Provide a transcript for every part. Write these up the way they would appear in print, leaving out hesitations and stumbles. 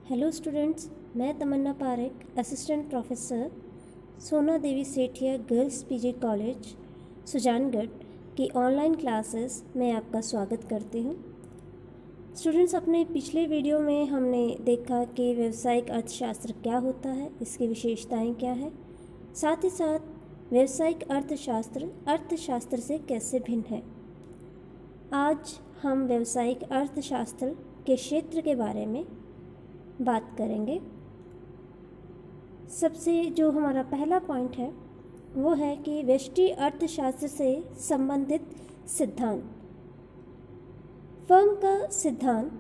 Hello students, मैं तमन्ना Parekh, assistant professor Sona Devi Sethia girls PG college Sujangarh की online classes में आपका स्वागत करती हूँ। स्टूडेंट्स, अपने पिछले वीडियो में हमने देखा कि व्यावसायिक अर्थशास्त्र क्या होता है, इसकी विशेषताएं क्या है, साथ ही साथ व्यावसायिक अर्थशास्त्र अर्थशास्त्र से कैसे भिन्न है। आज हम व्यावसायिक अर्थशास्त्र के क्षेत्र के बारे में बात करेंगे। सबसे जो हमारा पहला पॉइंट है वो है कि व्यष्टि अर्थशास्त्र से संबंधित सिद्धांत। फर्म का सिद्धांत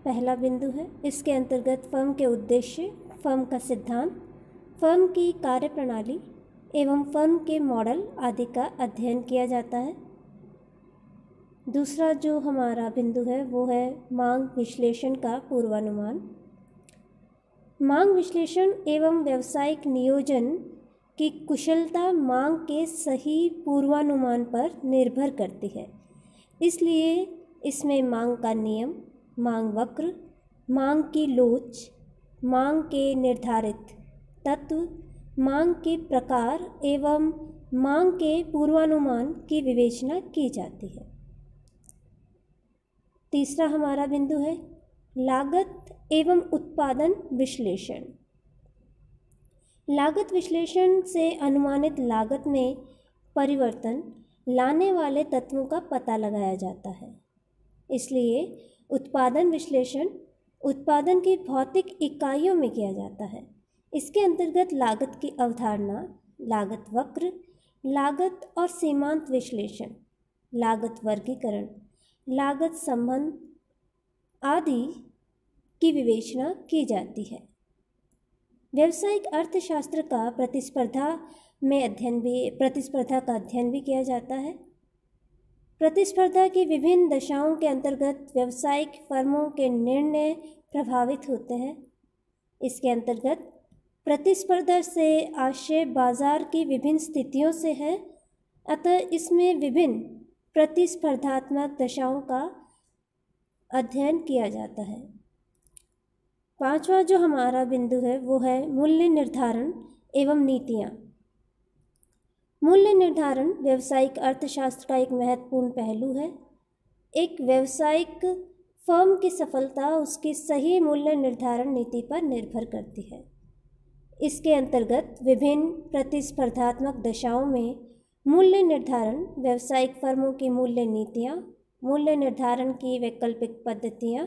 पहला बिंदु है। इसके अंतर्गत फर्म के उद्देश्य, फर्म का सिद्धांत, फर्म की कार्यप्रणाली एवं फर्म के मॉडल आदि का अध्ययन किया जाता है। दूसरा जो हमारा बिंदु है वो है मांग विश्लेषण का पूर्वानुमान। मांग विश्लेषण एवं व्यावसायिक नियोजन की कुशलता मांग के सही पूर्वानुमान पर निर्भर करती है। इसलिए इसमें मांग का नियम, मांग वक्र, मांग की लोच, मांग के निर्धारित तत्व, मांग के प्रकार एवं मांग के पूर्वानुमान की विवेचना की जाती है। तीसरा हमारा बिंदु है लागत एवं उत्पादन विश्लेषण। लागत विश्लेषण से अनुमानित लागत में परिवर्तन लाने वाले तत्वों का पता लगाया जाता है। इसलिए उत्पादन विश्लेषण उत्पादन की भौतिक इकाइयों में किया जाता है। इसके अंतर्गत लागत की अवधारणा, लागत वक्र, लागत और सीमांत विश्लेषण, लागत वर्गीकरण, लागत संबंध आदि की विवेचना की जाती है। व्यावसायिक अर्थशास्त्र का प्रतिस्पर्धा का अध्ययन भी किया जाता है। प्रतिस्पर्धा की विभिन्न दशाओं के अंतर्गत व्यावसायिक फर्मों के निर्णय प्रभावित होते हैं। इसके अंतर्गत प्रतिस्पर्धा से आशय बाजार की विभिन्न स्थितियों से है, अतः इसमें विभिन्न प्रतिस्पर्धात्मक दशाओं का अध्ययन किया जाता है। पांचवा जो हमारा बिंदु है वो है मूल्य निर्धारण एवं नीतियाँ। मूल्य निर्धारण व्यावसायिक अर्थशास्त्र का एक महत्वपूर्ण पहलू है। एक व्यावसायिक फर्म की सफलता उसकी सही मूल्य निर्धारण नीति पर निर्भर करती है। इसके अंतर्गत विभिन्न प्रतिस्पर्धात्मक दशाओं में मूल्य निर्धारण, व्यावसायिक फर्मों की मूल्य नीतियाँ, मूल्य निर्धारण की वैकल्पिक पद्धतियाँ,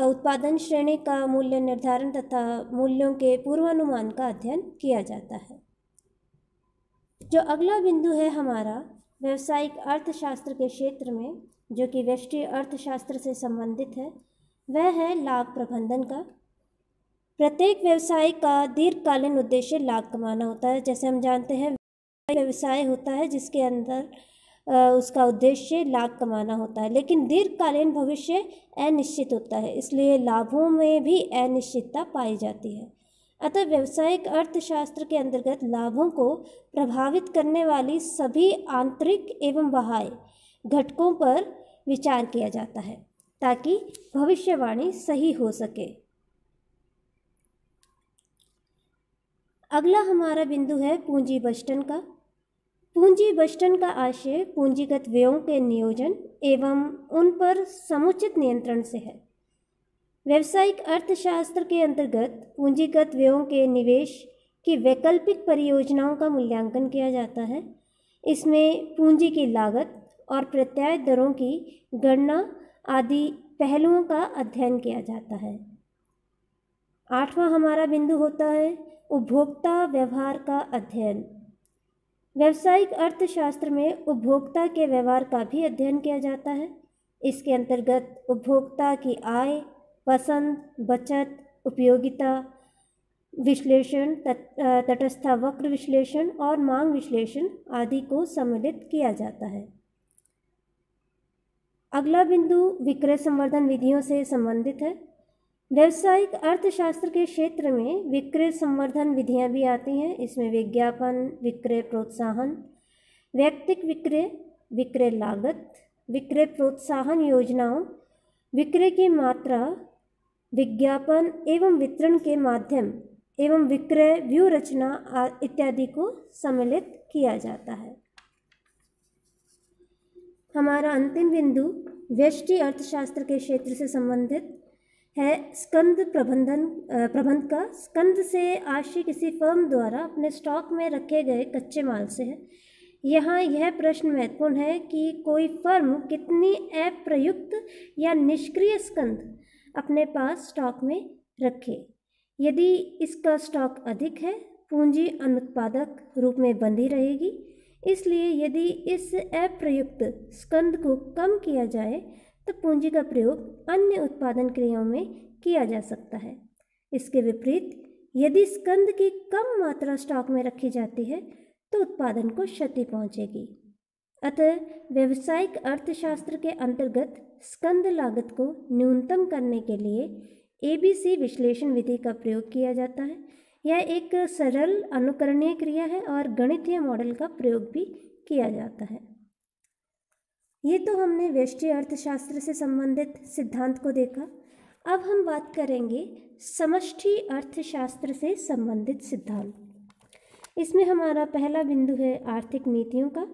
उत्पादन श्रेणी का मूल्य निर्धारण तथा मूल्यों के पूर्वानुमान का अध्ययन किया जाता है। जो अगला बिंदु है हमारा व्यावसायिक अर्थशास्त्र के क्षेत्र में, जो कि व्यष्टि अर्थशास्त्र से संबंधित है, वह है लाभ प्रबंधन का। प्रत्येक व्यवसाय का दीर्घकालीन उद्देश्य लाभ कमाना होता है। जैसे हम जानते हैं व्यवसाय होता है जिसके अंदर उसका उद्देश्य लाभ कमाना होता है, लेकिन दीर्घकालीन भविष्य अनिश्चित होता है, इसलिए लाभों में भी अनिश्चितता पाई जाती है। अतः व्यावसायिक अर्थशास्त्र के अंतर्गत लाभों को प्रभावित करने वाली सभी आंतरिक एवं बाह्य घटकों पर विचार किया जाता है ताकि भविष्यवाणी सही हो सके। अगला हमारा बिंदु है पूंजी बजटन का। पूंजी बजटन का आशय पूंजीगत व्ययों के नियोजन एवं उन पर समुचित नियंत्रण से है। व्यावसायिक अर्थशास्त्र के अंतर्गत पूंजीगत व्ययों के निवेश की वैकल्पिक परियोजनाओं का मूल्यांकन किया जाता है। इसमें पूंजी की लागत और प्रत्याय दरों की गणना आदि पहलुओं का अध्ययन किया जाता है। आठवां हमारा बिंदु होता है उपभोक्ता व्यवहार का अध्ययन। व्यावसायिक अर्थशास्त्र में उपभोक्ता के व्यवहार का भी अध्ययन किया जाता है। इसके अंतर्गत उपभोक्ता की आय, पसंद, बचत, उपयोगिता विश्लेषण, तटस्थ वक्र विश्लेषण और मांग विश्लेषण आदि को सम्मिलित किया जाता है। अगला बिंदु विक्रय संवर्धन विधियों से संबंधित है। व्यावसायिक अर्थशास्त्र के क्षेत्र में विक्रय संवर्धन विधियां भी आती हैं। इसमें विज्ञापन, विक्रय प्रोत्साहन, वैयक्तिक विक्रय, विक्रय लागत, विक्रय प्रोत्साहन योजनाओं, विक्रय की मात्रा, विज्ञापन एवं वितरण के माध्यम एवं विक्रय व्यूह रचना इत्यादि को सम्मिलित किया जाता है। हमारा अंतिम बिंदु व्यष्टि अर्थशास्त्र के क्षेत्र से संबंधित है स्कंद प्रबंध का। स्कंद से आशय किसी फर्म द्वारा अपने स्टॉक में रखे गए कच्चे माल से है। यहाँ यह प्रश्न महत्वपूर्ण है कि कोई फर्म कितनी अप्रयुक्त या निष्क्रिय स्कंद अपने पास स्टॉक में रखे। यदि इसका स्टॉक अधिक है, पूंजी अनुत्पादक रूप में बंधी रहेगी। इसलिए यदि इस अप्रयुक्त स्कंद को कम किया जाए तो पूंजी का प्रयोग अन्य उत्पादन क्रियाओं में किया जा सकता है। इसके विपरीत यदि स्कंद की कम मात्रा स्टॉक में रखी जाती है तो उत्पादन को क्षति पहुंचेगी। अतः व्यावसायिक अर्थशास्त्र के अंतर्गत स्कंद लागत को न्यूनतम करने के लिए ABC विश्लेषण विधि का प्रयोग किया जाता है। यह एक सरल अनुकरणीय क्रिया है और गणितीय मॉडल का प्रयोग भी किया जाता है। ये तो हमने व्यष्टि अर्थशास्त्र से संबंधित सिद्धांत को देखा। अब हम बात करेंगे समष्टि अर्थशास्त्र से संबंधित सिद्धांत। इसमें हमारा पहला बिंदु है आर्थिक नीतियों का।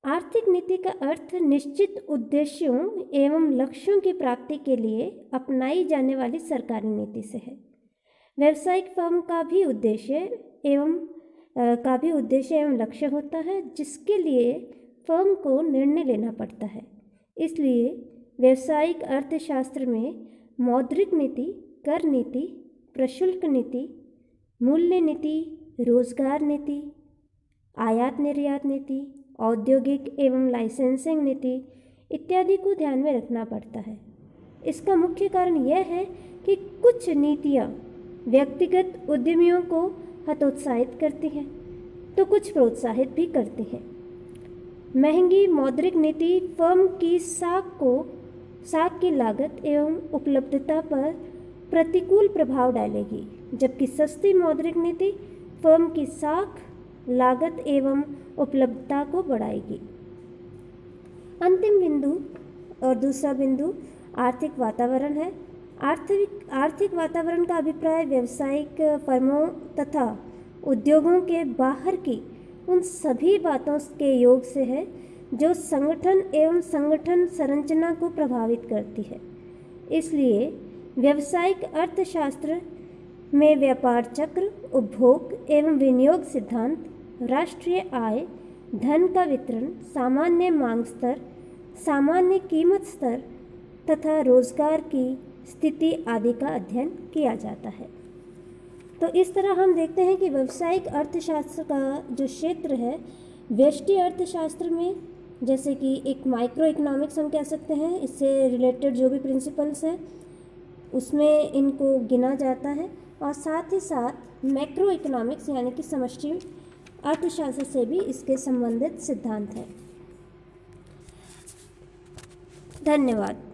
आर्थिक नीति का अर्थ निश्चित उद्देश्यों एवं लक्ष्यों की प्राप्ति के लिए अपनाई जाने वाली सरकारी नीति से है। व्यावसायिक फर्म का भी उद्देश्य एवं लक्ष्य होता है, जिसके लिए फर्म को निर्णय लेना पड़ता है। इसलिए व्यावसायिक अर्थशास्त्र में मौद्रिक नीति, कर नीति, प्रशुल्क नीति, मूल्य नीति, रोजगार नीति, आयात निर्यात नीति, औद्योगिक एवं लाइसेंसिंग नीति इत्यादि को ध्यान में रखना पड़ता है। इसका मुख्य कारण यह है कि कुछ नीतियाँ व्यक्तिगत उद्यमियों को हतोत्साहित करती हैं तो कुछ प्रोत्साहित भी करती हैं। महंगी मौद्रिक नीति फर्म की साख की लागत एवं उपलब्धता पर प्रतिकूल प्रभाव डालेगी, जबकि सस्ती मौद्रिक नीति फर्म की साख, लागत एवं उपलब्धता को बढ़ाएगी। अंतिम बिंदु और दूसरा बिंदु आर्थिक वातावरण है। आर्थिक वातावरण का अभिप्राय व्यावसायिक फर्मों तथा उद्योगों के बाहर की उन सभी बातों के योग से है जो संगठन एवं संगठन संरचना को प्रभावित करती है। इसलिए व्यावसायिक अर्थशास्त्र में व्यापार चक्र, उपभोग एवं विनियोग सिद्धांत, राष्ट्रीय आय, धन का वितरण, सामान्य मांग स्तर, सामान्य कीमत स्तर तथा रोजगार की स्थिति आदि का अध्ययन किया जाता है। तो इस तरह हम देखते हैं कि व्यावसायिक अर्थशास्त्र का जो क्षेत्र है, व्यष्टि अर्थशास्त्र में जैसे कि एक माइक्रो इकोनॉमिक्स हम कह सकते हैं, इससे रिलेटेड जो भी प्रिंसिपल्स हैं उसमें इनको गिना जाता है, और साथ ही साथ मैक्रो इकोनॉमिक्स यानी कि समष्टि अर्थशास्त्र से भी इसके संबंधित सिद्धांत हैं। धन्यवाद।